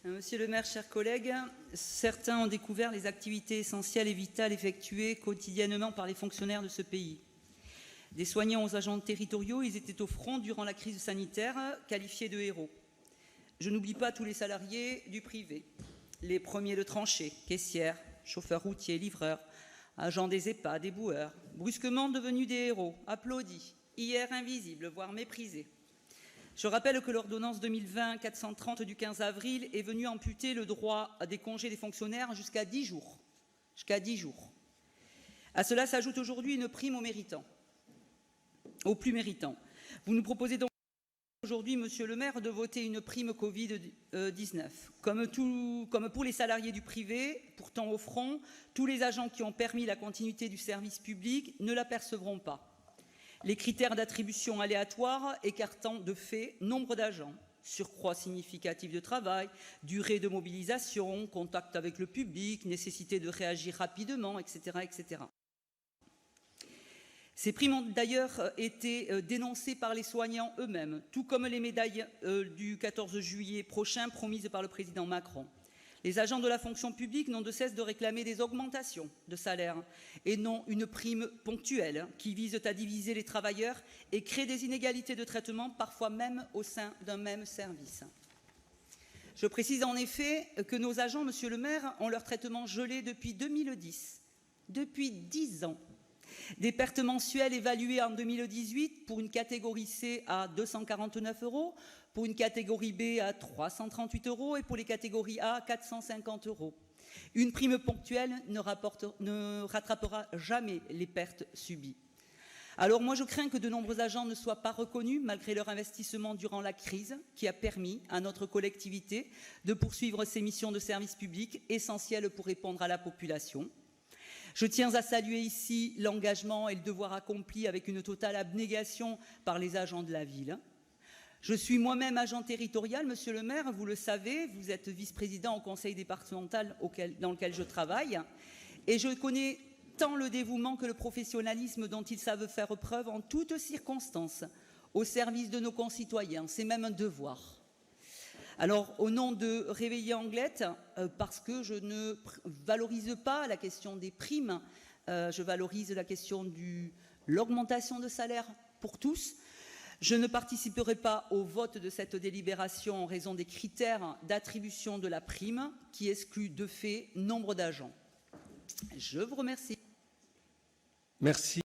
Monsieur le maire, chers collègues, certains ont découvert les activités essentielles et vitales effectuées quotidiennement par les fonctionnaires de ce pays. Des soignants aux agents territoriaux, ils étaient au front durant la crise sanitaire, qualifiés de héros. Je n'oublie pas tous les salariés du privé, les premiers de tranchée, caissières, chauffeurs routiers, livreurs, agents des EHPAD, éboueurs, brusquement devenus des héros, applaudis, hier invisibles, voire méprisés. Je rappelle que l'ordonnance 2020-430 du 15 avril est venue amputer le droit à des congés des fonctionnaires jusqu'à 10 jours. Jusqu'à 10 jours. À cela s'ajoute aujourd'hui une prime aux plus méritants. Vous nous proposez donc aujourd'hui, monsieur le maire, de voter une prime Covid-19. Comme pour les salariés du privé, pourtant au front, tous les agents qui ont permis la continuité du service public ne la percevront pas. Les critères d'attribution aléatoires écartant de fait nombre d'agents, surcroît significatif de travail, durée de mobilisation, contact avec le public, nécessité de réagir rapidement, etc. etc. Ces primes ont d'ailleurs été dénoncées par les soignants eux-mêmes, tout comme les médailles du 14 juillet prochain promises par le président Macron. Les agents de la fonction publique n'ont de cesse de réclamer des augmentations de salaire et non une prime ponctuelle qui vise à diviser les travailleurs et crée des inégalités de traitement, parfois même au sein d'un même service. Je précise en effet que nos agents, monsieur le maire, ont leur traitement gelé depuis 2010, depuis 10 ans. Des pertes mensuelles évaluées en 2018 pour une catégorie C à 249 €, pour une catégorie B à 338 € et pour les catégories A 450 €. Une prime ponctuelle ne rattrapera jamais les pertes subies. Alors moi je crains que de nombreux agents ne soient pas reconnus malgré leur investissement durant la crise qui a permis à notre collectivité de poursuivre ses missions de service public essentielles pour répondre à la population. Je tiens à saluer ici l'engagement et le devoir accompli avec une totale abnégation par les agents de la ville. Je suis moi-même agent territorial, monsieur le maire, vous le savez, vous êtes vice-président au conseil départemental dans lequel je travaille, et je connais tant le dévouement que le professionnalisme dont ils savent faire preuve en toutes circonstances, au service de nos concitoyens. C'est même un devoir. Alors, au nom de Réveiller Anglette, parce que je ne valorise pas la question des primes, je valorise la question de l'augmentation de salaire pour tous, je ne participerai pas au vote de cette délibération en raison des critères d'attribution de la prime qui excluent de fait nombre d'agents. Je vous remercie. Merci.